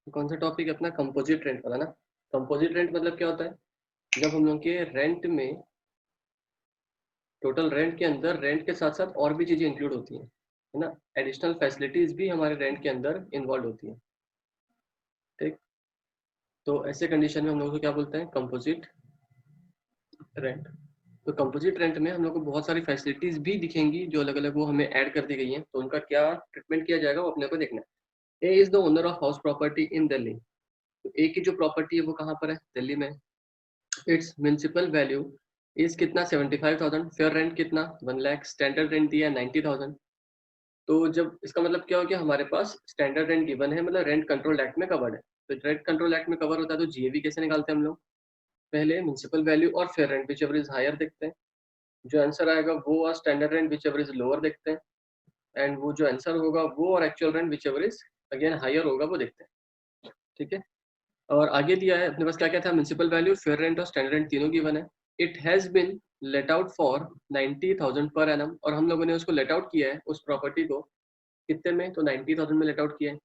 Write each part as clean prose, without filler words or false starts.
कौन सा टॉपिक अपना? कंपोजिट रेंट वाला ना। कंपोजिट रेंट मतलब क्या होता है? जब हम लोग के रेंट में, टोटल रेंट के अंदर रेंट के साथ साथ और भी चीजें इंक्लूड होती हैं, है ना। एडिशनल फैसिलिटीज भी हमारे रेंट के अंदर इन्वॉल्व होती हैं। ठीक, तो ऐसे कंडीशन में हम लोग को क्या बोलते हैं? Composite rent. तो कंपोजिट रेंट में हम लोग को बहुत सारी फैसिलिटीज भी दिखेंगी जो अलग अलग वो हमें ऐड कर दी गई हैं, तो उनका क्या ट्रीटमेंट किया जाएगा वो अपने को देखना है। A is the owner of house property in Delhi. तो ए की जो प्रॉपर्टी है वो कहाँ पर है? दिल्ली में। इट्स म्युनिसिपल वैल्यू इज कितना? 75,000। फेयर रेंट कितना? 1 लाख। स्टैंडर्ड रेंट दिया 90,000। तो जब इसका मतलब क्या हो गया, हमारे पास स्टैंडर्ड रेंट गिवन है, मतलब रेंट कंट्रोल एक्ट में कवर्ड है। तो रेंट कंट्रोल एक्ट में कवर होता है तो जीएवी कैसे निकालते हैं हम लोग? पहले म्युनिसिपल वैल्यू और fair rent whichever is higher देखते हैं। जो आंसर आएगा वो और standard rent whichever is lower देखते हैं। एंड वो जो आंसर होगा वो और actual rent whichever is again higher होगा वो देखते हैं। ठीक है, और आगे दिया है अपने पास क्या क्या था? म्युनिसिपल वैल्यू, फेयर रेंट और स्टैंडर्ड रेंट तीनों गिवन है। It has been let out for 90,000 per annum, और हम लोगों ने उसको लेट आउट किया है उस प्रॉपर्टी को कितने में? तो 90,000 में लेट आउट किया है।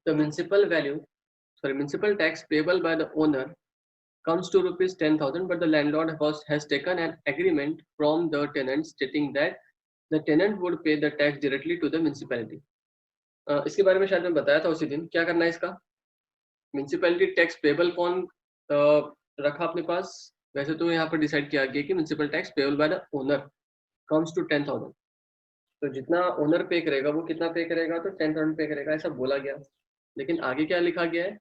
The municipal value, sorry, municipal tax payable by the owner comes to rupees 10,000, but the landlord has taken an agreement from the tenant stating that the tenant would pay the tax directly to the municipality. इसके बारे में शायद मैं बताया था उसी दिन। क्या करना है इसका? म्युनिसिपैलिटी टैक्स पेबल कौन रखा अपने पास? वैसे तो यहाँ पर डिसाइड किया गया कि municipal tax payable by the owner comes to 10,000। तो जितना ओनर पे करेगा वो कितना पे करेगा? तो 10,000 पे करेगा, ऐसा बोला गया। लेकिन आगे क्या लिखा गया है?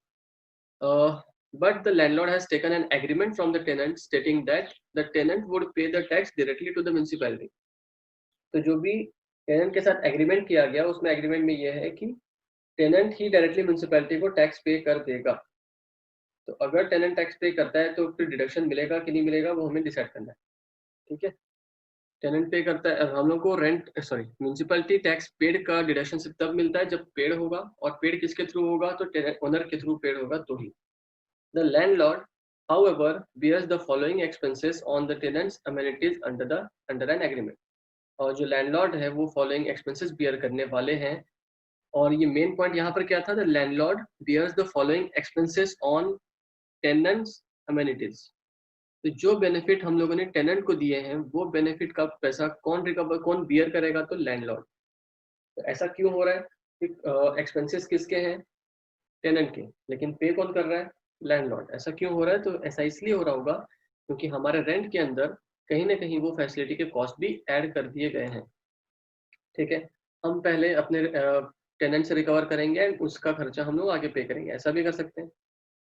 But the landlord has taken an agreement from the tenant stating that the tenant would pay the tax directly to the municipality. तो जो भी टेनेंट के साथ एग्रीमेंट किया गया उसमें एग्रीमेंट में यह है कि टेनेंट ही डायरेक्टली म्युनिसिपैलिटी को टैक्स पे कर देगा। तो अगर टेनेंट टैक्स पे करता है तो फिर डिडक्शन मिलेगा कि नहीं मिलेगा वो हमें डिसाइड करना है। ठीक है, टेनेंट पे करता है, हम लोग को rent sorry municipality tax paid का डिडक्शन सिर्फ तब मिलता है जब पेड होगा, और पेड किसके थ्रू होगा? तो ओनर के थ्रू पेड होगा तो ही। The landlord, however, bears the following expenses on the tenant's amenities under an agreement. और जो लैंडलॉर्ड है वो फॉलोइंग एक्सपेंसेस बियर करने वाले हैं। और ये मेन पॉइंट यहाँ पर क्या था? The landlord bears the following expenses on tenants amenities. तो जो बेनिफिट हम लोगों ने टेनेंट को दिए हैं वो बेनिफिट का पैसा कौन रिकवर, कौन बियर करेगा? तो लैंडलॉर्ड। तो ऐसा क्यों हो रहा है? एक्सपेंसेस किसके हैं? टेनेंट के, लेकिन पे कौन कर रहा है? लैंडलॉर्ड। ऐसा क्यों हो रहा है? तो ऐसा इसलिए हो रहा होगा क्योंकि हमारे रेंट के अंदर कहीं ना कहीं वो फैसिलिटी के कॉस्ट भी ऐड कर दिए गए हैं। ठीक है, हम पहले अपने टेनेंट से रिकवर करेंगे एंड उसका खर्चा हम लोग आगे पे करेंगे, ऐसा भी कर सकते हैं।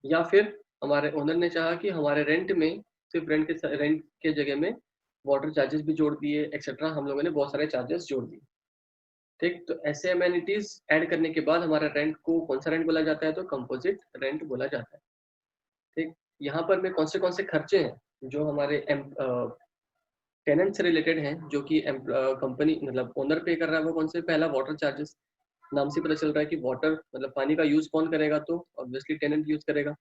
या फिर हमारे ओनर ने चाहा कि हमारे रेंट में सिर्फ रेंट के जगह में वाटर चार्जेस भी जोड़ दिए एक्सेट्रा, हम लोगों ने बहुत सारे चार्जेस जोड़ दिए। ठीक, तो ऐसे अमेनिटीज ऐड करने के बाद हमारा रेंट को कौन सा रेंट बोला जाता है? तो कंपोजिट रेंट बोला जाता है। ठीक, यहाँ पर में कौन से खर्चे हैं जो हमारे टेनेंट से रिलेटेड हैं, जो कि कंपनी मतलब ओनर पे कर रहा है, वो कौन से? पहला वाटर चार्जेस। नाम से पता चल रहा है कि वाटर मतलब पानी का यूज कौन करेगा? तो ऑब्वियसली टेनेंट यूज करेगा।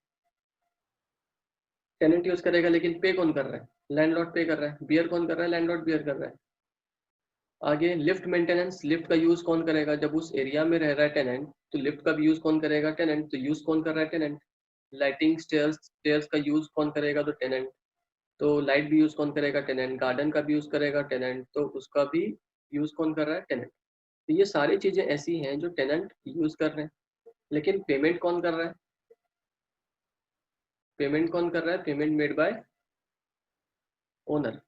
टेनेंट यूज करेगा, लेकिन पे कौन कर रहा है? लैंडलॉर्ड पे कर रहा है। बियर कौन कर रहा है? लैंडलॉर्ड बियर कर रहा है। आगे लिफ्ट मेंटेनेंस, लिफ्ट का यूज कौन करेगा? जब उस एरिया में रह रहा है टेनेंट तो लिफ्ट का भी यूज कौन करेगा? टेनेंट। तो यूज कौन कर रहा है? टेनेंट। लाइटिंग, स्टेयर्स, स्टेयर्स का यूज कौन करेगा? तो टेनेंट। तो लाइट भी यूज कौन करेगा? टेनेंट। गार्डन का भी यूज करेगा टेनेंट, तो उसका भी यूज कौन कर रहा है? टेनेंट। तो ये सारी चीजें ऐसी हैं जो टेनेंट यूज कर रहे हैं, लेकिन पेमेंट कौन कर रहा है? पेमेंट कौन कर रहा है? Payment made by owner.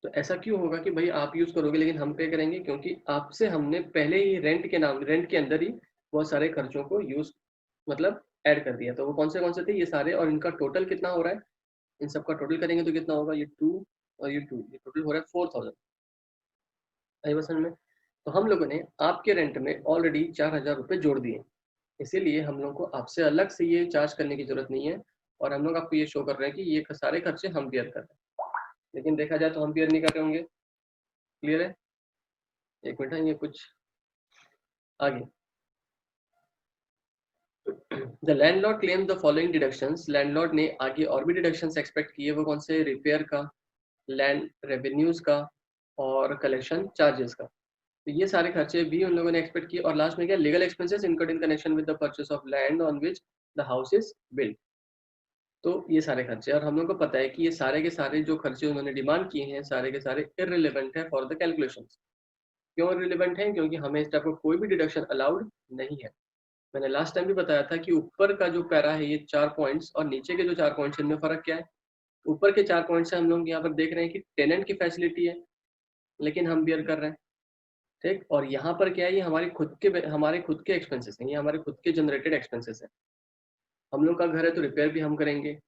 तो ऐसा क्यों होगा कि भाई आप यूज करोगे लेकिन हम पे करेंगे? क्योंकि आपसे हमने पहले ही रेंट के अंदर ही बहुत सारे खर्चों को यूज मतलब ऐड कर दिया। तो वो कौन से थे? ये सारे, और इनका टोटल कितना हो रहा है? इन सबका टोटल करेंगे तो कितना होगा? ये 2 और ये 2, ये टोटल हो रहा है 4,000। आई बसन में तो हम लोगों ने आपके रेंट में ऑलरेडी 4,000 रुपये जोड़ दिए, इसीलिए हम लोग को आपसे अलग से ये चार्ज करने की जरूरत नहीं है। और हम लोग आपको ये शो कर रहे हैं कि ये सारे खर्चे हम बियर कर रहे हैं, लेकिन देखा जाए तो हम बियर नहीं कर रहे होंगे। क्लियर है? एक मिनट है, ये कुछ आगे। The landlord claim the following deductions. Landlord ने आगे और भी डिडक्शंस एक्सपेक्ट किए, वो कौन से? रिपेयर का, लैंड रेवेन्यूज का और कलेक्शन चार्जेस का। तो ये सारे खर्चे भी उन लोगों ने एक्सपेक्ट किए। और लास्ट में क्या, legal expenses incurred in connection with the purchase of land on which the house is built. तो ये सारे खर्चे, और हम लोग को पता है कि ये सारे के सारे जो खर्चे उन्होंने डिमांड किए हैं सारे के सारे इररिलेवेंट है फॉर द कैलकुलेशंस। क्यों इररिलेवेंट है? क्योंकि हमें इस टाइप का कोई भी डिडक्शन अलाउड नहीं है। मैंने लास्ट टाइम भी बताया था कि ऊपर का जो पैरा है ये 4 पॉइंट्स, और नीचे के जो 4 पॉइंट्स इनमें फर्क क्या है। ऊपर के 4 पॉइंट्स से हम लोग यहाँ पर देख रहे हैं कि टेनेंट की फैसिलिटी है लेकिन हम बियर कर रहे हैं, ठीक। और यहाँ पर क्या है, ये हमारे खुद के एक्सपेंसेस हैं, ये हमारे खुद के जनरेटेड एक्सपेंसेस हैं। हम लोग का घर है तो रिपेयर भी हम करेंगे,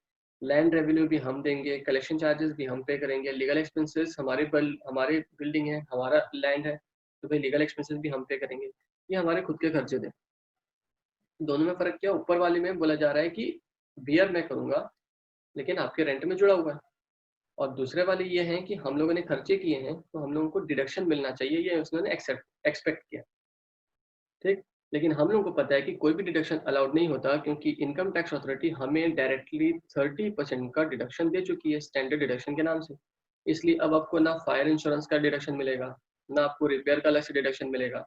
लैंड रेवेन्यू भी हम देंगे, कलेक्शन चार्जेस भी हम पे करेंगे, लीगल एक्सपेंसेस हमारे बिल्डिंग है, हमारा लैंड है, तो भाई लीगल एक्सपेंसेस भी हम पे करेंगे। ये हमारे खुद के खर्चे थे। दोनों में फर्क क्या, ऊपर वाले में बोला जा रहा है कि बियर मैं करूंगा लेकिन आपके रेंट में जुड़ा हुआ है, और दूसरे वाले ये हैं कि हम लोगों ने खर्चे किए हैं तो हम लोगों को डिडक्शन मिलना चाहिए, ये उसने एक्सपेक्ट किया, ठीक। लेकिन हम लोगों को पता है कि कोई भी डिडक्शन अलाउड नहीं होता, क्योंकि इनकम टैक्स अथॉरिटी हमें डायरेक्टली 30% का डिडक्शन दे चुकी है स्टैंडर्ड डिडक्शन के नाम से। इसलिए अब आपको ना फायर इंश्योरेंस का डिडक्शन मिलेगा, ना आपको रिपेयर का अलग से डिडक्शन मिलेगा,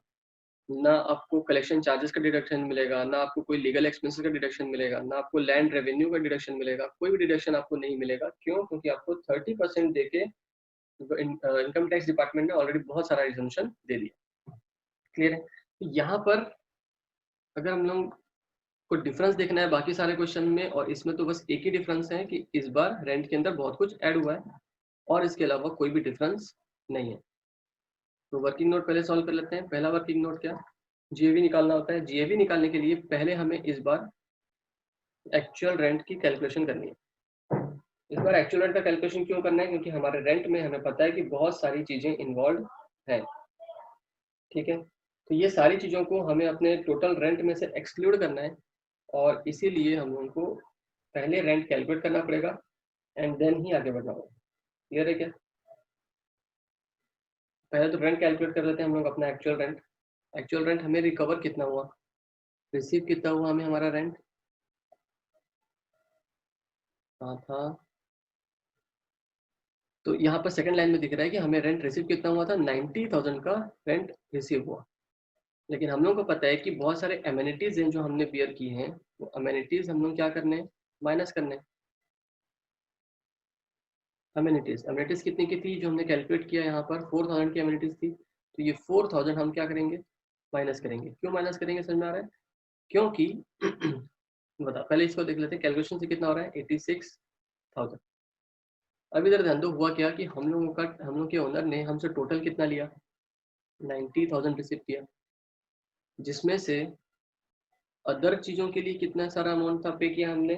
ना आपको कलेक्शन चार्जेस का डिडक्शन मिलेगा, ना आपको कोई लीगल एक्सपेंसेस का डिडक्शन मिलेगा, ना आपको लैंड रेवेन्यू का डिडक्शन मिलेगा। कोई भी डिडक्शन आपको नहीं मिलेगा। क्यों? क्योंकि आपको 30% दे के इनकम टैक्स डिपार्टमेंट ने ऑलरेडी बहुत सारा रिजम्पशन दे दिया। क्लियर है? तो यहाँ पर अगर हम लोग को डिफरेंस देखना है बाकी सारे क्वेश्चन में और इसमें, तो बस एक ही डिफरेंस है कि इस बार रेंट के अंदर बहुत कुछ ऐड हुआ है, और इसके अलावा कोई भी डिफरेंस नहीं है। तो वर्किंग नोट पहले सॉल्व कर लेते हैं। पहला वर्किंग नोट क्या, जीएवी निकालना होता है। जीएवी निकालने के लिए पहले हमें इस बार एक्चुअल रेंट की कैलकुलेशन करनी है। इस बार एक्चुअल रेंट का कैलकुलेशन क्यों करना है? क्योंकि हमारे रेंट में हमें पता है कि बहुत सारी चीजें इन्वॉल्व है, ठीक है। तो ये सारी चीजों को हमें अपने टोटल रेंट में से एक्सक्लूड करना है, और इसीलिए हम लोगों को पहले रेंट कैलकुलेट करना पड़ेगा एंड देन ही आगे बढ़ना होगा। क्लियर है क्या? पहले तो रेंट कैलकुलेट कर लेते हैं हम लोग अपना एक्चुअल रेंट। एक्चुअल रेंट हमें रिकवर कितना हुआ, रिसीव कितना हुआ हमें हमारा रेंट, कहाँ था। तो यहाँ पर सेकंड लाइन में दिख रहा है कि हमें रेंट रिसीव कितना हुआ था, 90,000 का रेंट रिसीव हुआ। लेकिन हम लोग को पता है कि बहुत सारे अमेनिटीज हैं जो हमने बियर की हैं, वो अमेनिटीज हम लोग क्या करने हैं, माइनस करने हैं। अमेनिटीज कितनी की थी जो हमने कैलकुलेट किया, यहाँ पर 4,000 की अमेनिटीज थी। तो ये 4,000 हम क्या करेंगे, माइनस करेंगे। क्यों माइनस करेंगे, समझ में आ रहा है? क्योंकि बता, पहले इसको देख लेते हैं कैलकुलेशन से कितना हो रहा है, 86,000। अब इधर ध्यान दो, हुआ क्या कि हम लोग के ओनर ने हमसे टोटल कितना लिया, 90,000 रिसीव किया, जिसमें से अदर चीज़ों के लिए कितना सारा अमाउंट था पे किया हमने,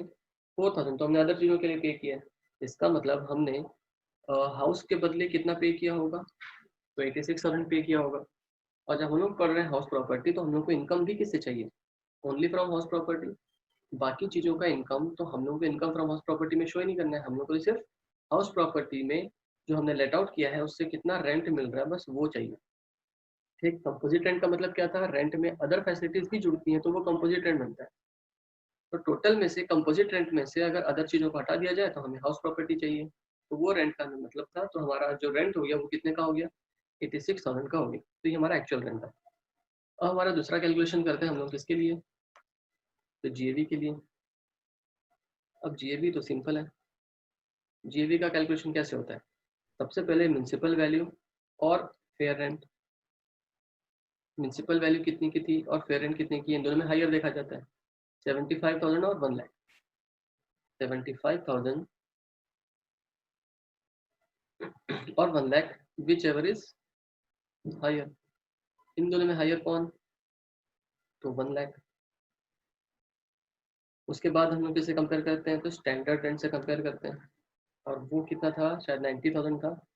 4,000। तो हमने अदर चीज़ों के लिए पे किया। इसका मतलब हमने हाउस के बदले कितना पे किया होगा, तो 86,000 पे किया होगा। और जब हम लोग पढ़ रहे हैं हाउस प्रॉपर्टी, तो हम लोग को इनकम भी किससे चाहिए, ओनली फ्रॉम हाउस प्रॉपर्टी। बाकी चीज़ों का इनकम तो हम लोग को इनकम फ्रॉम हाउस प्रॉपर्टी में शो ही नहीं करना है। हम लोग को सिर्फ हाउस प्रॉपर्टी में जो हमने लेट आउट किया है उससे कितना रेंट मिल रहा है, बस वो चाहिए, ठीक। कंपोजिट रेंट का मतलब क्या था, रेंट में अदर फैसिलिटीज भी जुड़ती हैं तो वो कंपोजिट रेंट बनता है। तो टोटल में से कंपोजिट रेंट में से अगर अदर चीज़ों को हटा दिया जाए तो हमें हाउस प्रॉपर्टी चाहिए, तो वो रेंट का हमें मतलब था। तो हमारा जो रेंट हो गया वो कितने का हो गया, 86,000 का हो गया। तो ये हमारा एक्चुअल रेंट था। अब हमारा दूसरा कैलकुलेशन करते हैं हम लोग किसके लिए, तो जीएवी के लिए। अब जीएवी तो सिंपल है। जीएवी का कैलकुलेशन कैसे होता है, सबसे पहले म्यूनसिपल वैल्यू और फेयर रेंट। म्यूनसिपल वैल्यू कितनी की थी और फेयर रेंट कितनी की, इन दोनों में हायर देखा जाता है, 75,000 और 1 लाख। 75,000 और 1 lakh, whichever is higher. इन दोनों में हायर कौन, तो 1 लाख। उसके बाद हम लोग किसे कंपेयर करते हैं, तो स्टैंडर्ड रेंट से कंपेयर करते हैं, और वो कितना था, शायद 90,000 था।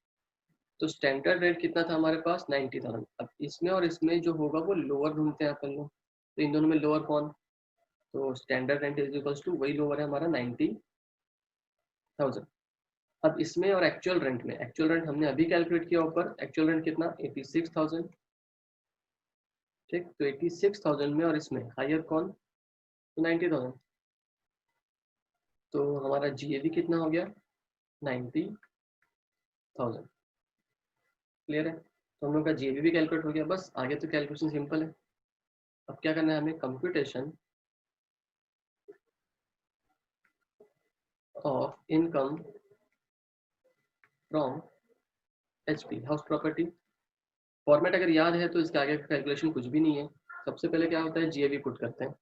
तो स्टैंडर्ड रेट कितना था हमारे पास, 90,000। अब इसमें और इसमें जो होगा वो लोअर ढूंढते हैं अपन लोग। तो इन दोनों में लोअर कौन, तो standard rent is equals to, वही लोअर है हमारा 90,000। अब इसमें और एक्चुअल रेंट में, एक्चुअल रेंट हमने अभी कैलकुलेट किया ऊपर, एक्चुअल रेंट कितना, 86,000, ठीक। तो 86,000 में और इसमें हायर कौन, तो 90,000। तो हमारा जीएवी कितना हो गया, 90,000। क्लियर है? तो हम लोग का जीएबी भी कैलकुलेट हो गया। बस आगे तो कैलकुलेशन सिंपल है। अब क्या करना है हमें, computation of income from HP house property. Format अगर याद है तो इसके आगे का कैलकुलेशन कुछ भी नहीं है। सबसे पहले क्या होता है, जीएबी पुट करते हैं।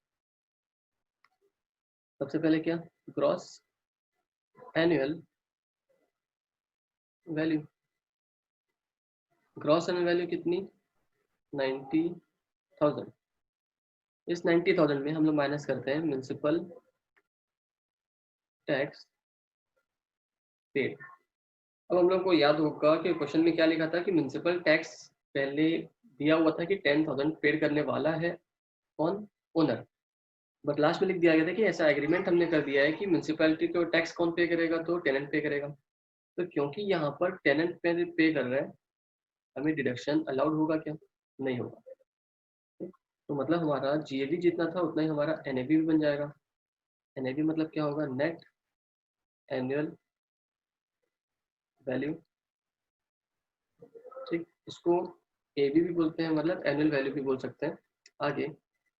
सबसे पहले क्या, gross annual value. Gross annual value कितनी, 90,000। इस 90,000 में हम लोग माइनस करते हैं म्यूनसिपल टैक्स पेड। अब हम लोग को याद होगा कि क्वेश्चन में क्या लिखा था कि म्यूनसिपल टैक्स पहले दिया हुआ था कि 10,000 पेड करने वाला है कौन, ओनर। बट लास्ट में लिख दिया गया था कि ऐसा एग्रीमेंट हमने कर दिया है कि म्यूनसिपैलिटी को टैक्स कौन पे करेगा, तो टेनेंट पे करेगा। तो क्योंकि यहाँ पर टेनेंट पे कर रहा है, हमें डिडक्शन अलाउड होगा क्या, नहीं होगा। तो मतलब हमारा जीएबी जितना था उतना ही हमारा एनएबी भी बन जाएगा। एनएबी मतलब क्या होगा, नेट एनुअल वैल्यू। ठीक, इसको एबी भी बोलते हैं, मतलब एनुअल वैल्यू भी बोल सकते हैं। आगे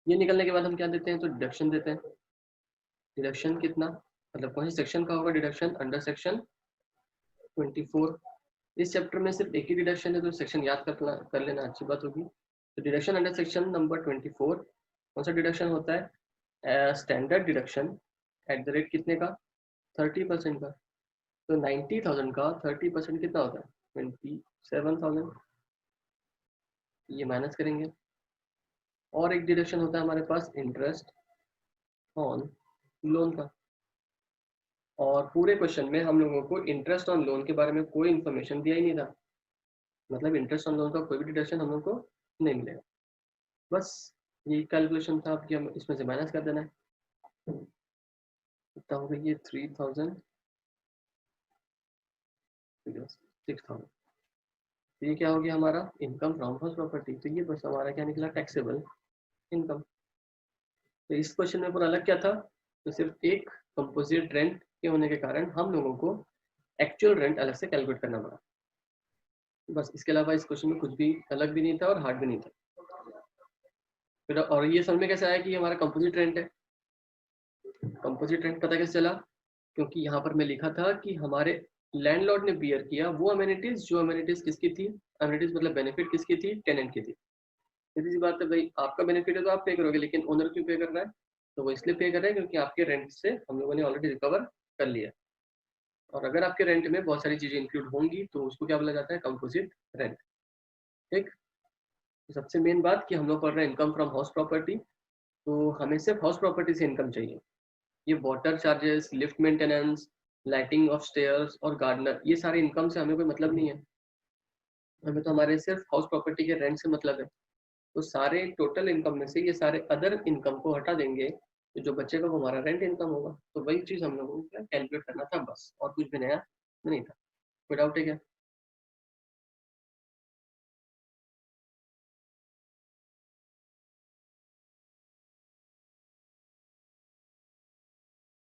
ये निकलने के बाद हम क्या देते हैं, तो डिडक्शन देते हैं। डिडक्शन कितना, मतलब कौन से सेक्शन का होगा डिडक्शन, अंडर सेक्शन 24। इस चैप्टर में सिर्फ एक ही डिडक्शन है, तो सेक्शन याद कर लेना अच्छी बात होगी। तो डिडक्शन अंडर सेक्शन नंबर 24 कौन सा डिडक्शन होता है, standard deduction at the rate कितने का, 30% का। तो 90,000 का 30% कितना होता है, 27,000। ये माइनस करेंगे। और एक डिडक्शन होता है हमारे पास इंटरेस्ट ऑन लोन का। और पूरे क्वेश्चन में हम लोगों को इंटरेस्ट ऑन लोन के बारे में कोई इन्फॉर्मेशन दिया ही नहीं था। मतलब इंटरेस्ट ऑन लोन का कोई भी डिडक्शन हम लोग को नहीं मिलेगा। बस ये कैलकुलेशन था आपकी, हम इसमें से माइनस कर देना है। कितना होगा ये, 3,000 6,000। तो ये क्या हो गया हमारा, इनकम फ्रॉम हाउस प्रॉपर्टी। तो ये बस हमारा क्या निकला, टैक्सेबल इनकम। तो इस क्वेश्चन में पूरा अलग क्या था, तो सिर्फ एक कंपोजिट रेंट के होने के कारण हम लोगों को एक्चुअल रेंट अलग से कैलकुलेट करना पड़ा। बस इसके अलावा इस क्वेश्चन में कुछ भी अलग भी नहीं था और हार्ड भी नहीं था। फिर और ये समझ में कैसे आया कि हमारा कंपोजिट रेंट है। कंपोजिट रेंट पता कैसे चला, क्योंकि यहाँ पर मैं लिखा था कि हमारे लैंडलॉर्ड ने बियर किया वो अमेनिटीज जो अमेनिटीज किसकी थी, अमेनिटीज मतलब बेनिफिट किसकी थी, टेनेंट की थी। सीधी सी बात है भाई, आपका बेनिफिट है तो आप पे करोगे, लेकिन ओनर क्यों पे कर रहा है, तो वो इसलिए पे कर रहा है क्योंकि आपके रेंट से हम लोगों ने ऑलरेडी रिकवर कर लिया। और अगर आपके रेंट में बहुत सारी चीजें इंक्लूड होंगी तो उसको क्या बोला जाता है, कंपोजिट रेंट। ठीक, तो सबसे मेन बात कि हम लोग पढ़ रहे हैं इनकम फ्रॉम हाउस प्रॉपर्टी, तो हमें सिर्फ हाउस प्रॉपर्टी से इनकम चाहिए। ये water charges, lift maintenance, lighting of stairs और गार्डनर, ये सारे इनकम से हमें कोई मतलब नहीं है। हमें तो हमारे सिर्फ हाउस प्रॉपर्टी के रेंट से मतलब है। तो सारे टोटल इनकम में से ये सारे अदर इनकम को हटा देंगे, तो जो बचेगा वो हमारा रेंट इनकम होगा। तो वही चीज हम लोगों को कैलकुलेट करना था बस, और कुछ भी नया नहीं था। कोई डाउट है क्या?